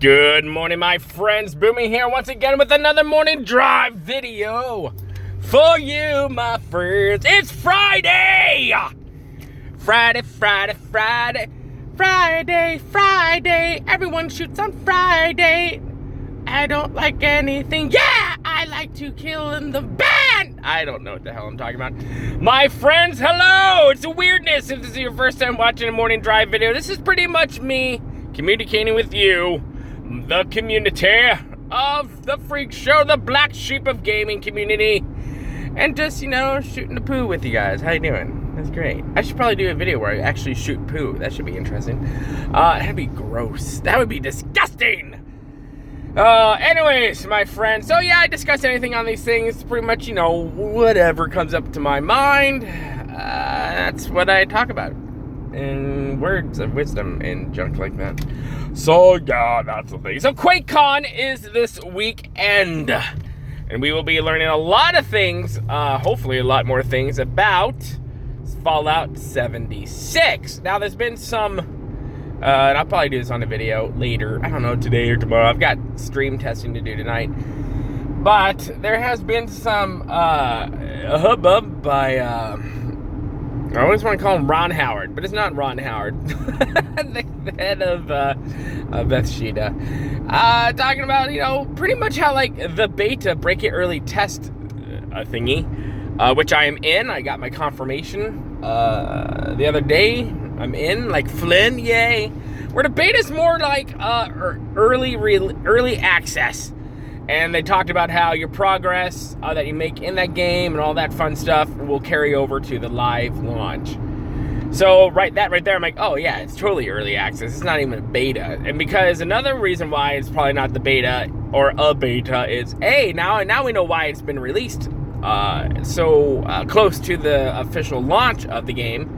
Good morning, my friends. Boomy here once again with another morning drive video for you, my friends. It's Friday! Friday. Everyone shoots on Friday. I don't like anything. Yeah, I like to kill in the band. I don't know what the hell I'm talking about. My friends, hello. It's a weirdness if this is your first time watching a morning drive video. This is pretty much me communicating with you, the community of the freak show, the black sheep of gaming community, and just, shooting the poo with you guys. How you doing? That's great. I should probably do a video where I actually shoot poo. That should be interesting. That'd be gross. That would be disgusting. Anyways, my friends. So yeah, I discuss anything on these things. Pretty much, whatever comes up to my mind. That's what I talk about. And words of wisdom and junk like that. So yeah, that's the thing. So QuakeCon is this weekend, and we will be learning a lot of things, hopefully a lot more things about Fallout 76. Now there's been some, and I'll probably do this on a video later, I don't know, today or tomorrow. I've got stream testing to do tonight. But there has been some hubbub by, I always want to call him Ron Howard, but it's not Ron Howard. the head of Bethesda. Talking about, pretty much how, the beta break it early test thingy, which I am in. I got my confirmation the other day. I'm in, like Flynn, yay. Where the beta's more like early access. And they talked about how your progress that you make in that game and all that fun stuff will carry over to the live launch. So right there, I'm like, oh yeah, it's totally early access. It's not even a beta. And because another reason why it's probably not the beta or a beta is, now we know why it's been released so close to the official launch of the game.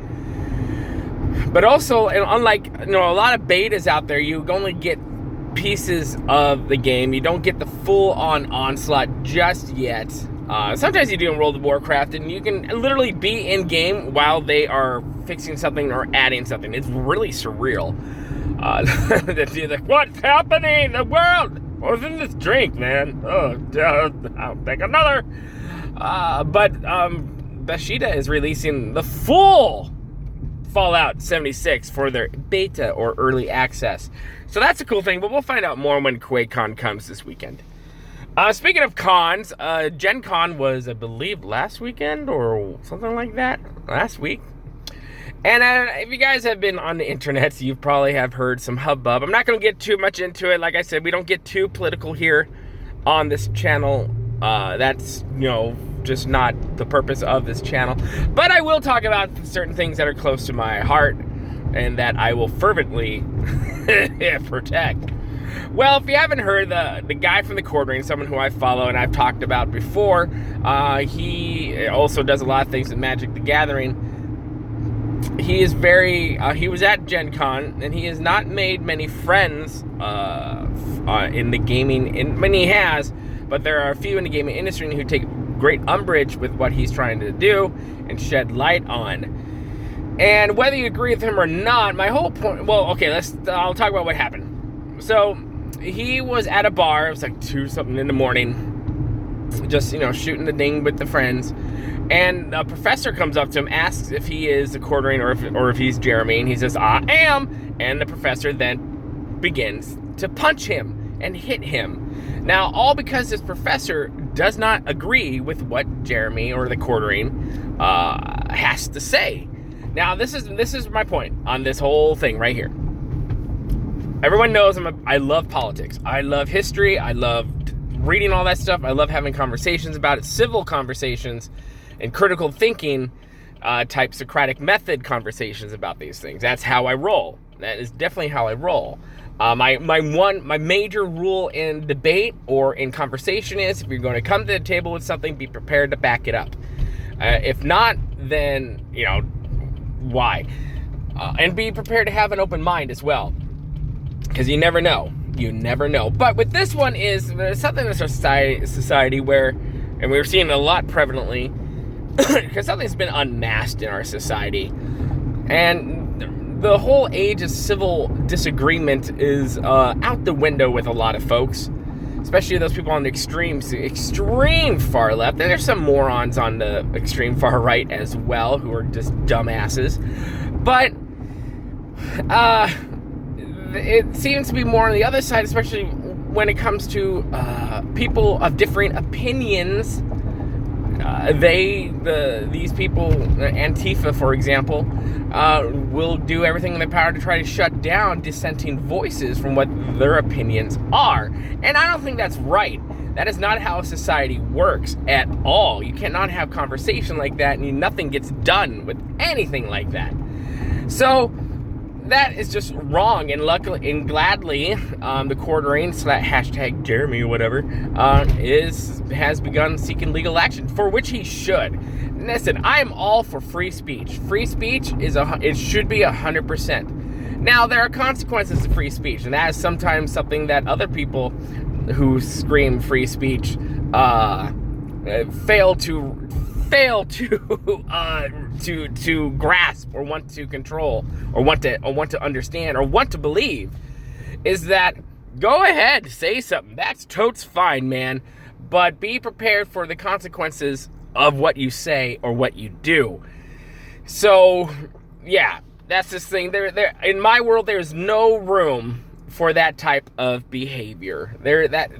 But also, unlike a lot of betas out there, you only get pieces of the game. You don't get the full-on onslaught just yet. Sometimes you do in World of Warcraft, and you can literally be in-game while they are fixing something or adding something. It's really surreal. You're like, what's happening in the world? What's in this drink, man? Oh, I'll take another. But Bethesda is releasing the full Fallout 76 for their beta or early access. So that's a cool thing, but we'll find out more when QuakeCon comes this weekend. Speaking of cons, GenCon was, I believe, last weekend or something like that. Last week. And if you guys have been on the internet, you probably have heard some hubbub. I'm not going to get too much into it. Like I said, we don't get too political here on this channel. That's, just not the purpose of this channel. But I will talk about certain things that are close to my heart and that I will fervently protect. Well, if you haven't heard, the guy from the Cord Ring, someone who I follow and I've talked about before, he also does a lot of things with Magic the Gathering. He is he was at GenCon, and he has not made many friends in the gaming, and he has, but there are a few in the gaming industry who take great umbrage with what he's trying to do and shed light on. And whether you agree with him or not, my whole point, I'll talk about what happened. So he was at a bar. It was like 2-something in the morning, just, shooting the ding with the friends. And a professor comes up to him, asks if he is a Cord Ring or if he's Jeremy, and he says, I am. And the professor then begins to punch him and hit him. Now, all because this professor does not agree with what Jeremy or the Cord Ring has to say. Now, this is my point on this whole thing right here. Everyone knows I love politics. I love history. I love reading all that stuff. I love having conversations about it, civil conversations, and critical thinking type Socratic method conversations about these things. That's how I roll. That is definitely how I roll. My major rule in debate or in conversation is, if you're going to come to the table with something, be prepared to back it up. If not, then, why? And be prepared to have an open mind as well. Because you never know. You never know. But with this one is, there's something in society where, and we're seeing it a lot prevalently, because something's been unmasked in our society. And the whole age of civil disagreement is out the window with a lot of folks, especially those people on the extreme far left. And there's some morons on the extreme far right as well who are just dumbasses. But it seems to be more on the other side, especially when it comes to people of different opinions. These people, Antifa, for example, will do everything in their power to try to shut down dissenting voices from what their opinions are. And I don't think that's right. That is not how society works at all. You cannot have conversation like that, and nothing gets done with anything like that. So that is just wrong, and luckily and gladly, the Court Reigns hashtag Jeremy or whatever has begun seeking legal action, for which he should. Listen, I am all for free speech. Free speech it should be 100%. Now there are consequences to free speech, and that is sometimes something that other people who scream free speech fail to grasp or want to control or want to understand or want to believe, is that go ahead, say something. That's totes fine, man. But be prepared for the consequences of what you say or what you do. So, yeah, that's this thing. There in my world, there's no room for that type of behavior.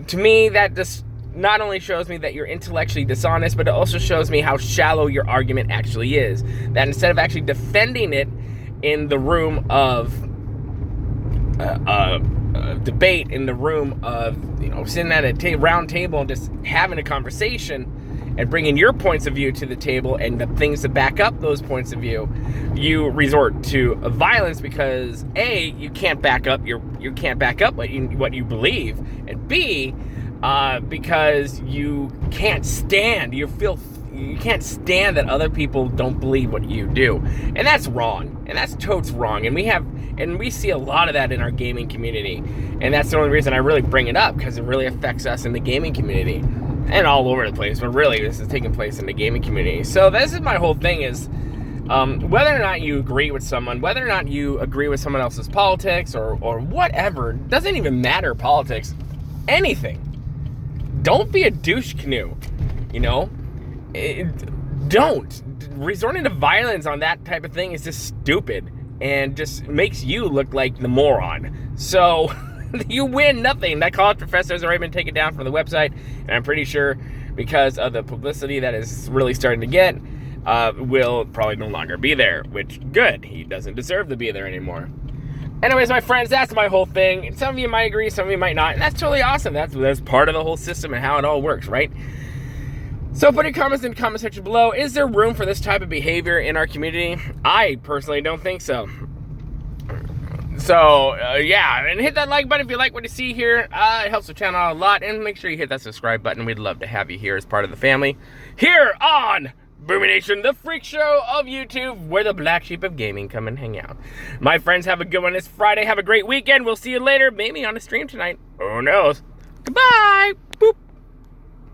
To me, that just not only shows me that you're intellectually dishonest, but it also shows me how shallow your argument actually is. That instead of actually defending it in the room of debate, in the room of, sitting at a round table and just having a conversation and bringing your points of view to the table and the things to back up those points of view, you resort to violence because A, you can't back up what you believe, and B, because you can't stand that other people don't believe what you do. And that's wrong. And that's totes wrong. And we see a lot of that in our gaming community. And that's the only reason I really bring it up, because it really affects us in the gaming community. And all over the place, but really this is taking place in the gaming community. So this is my whole thing is, whether or not you agree with someone, whether or not you agree with someone else's politics or whatever, doesn't even matter, politics, anything. Don't be a douche canoe, don't. Resorting to violence on that type of thing is just stupid and just makes you look like the moron. So you win nothing. That college professor has already been taken down from the website, and I'm pretty sure because of the publicity that is really starting to get, will probably no longer be there, which, good. He doesn't deserve to be there anymore. Anyways, my friends, that's my whole thing. Some of you might agree, some of you might not, and that's totally awesome. That's part of the whole system and how it all works, right? So put your comments in the comment section below. Is there room for this type of behavior in our community? I personally don't think so. So, yeah, and hit that like button if you like what you see here. It helps the channel out a lot. And make sure you hit that subscribe button. We'd love to have you here as part of the family. Here on Boomy Nation, the freak show of YouTube, where the black sheep of gaming come and hang out. My friends, have a good one this Friday. Have a great weekend. We'll see you later. Maybe on a stream tonight. Who knows? Goodbye.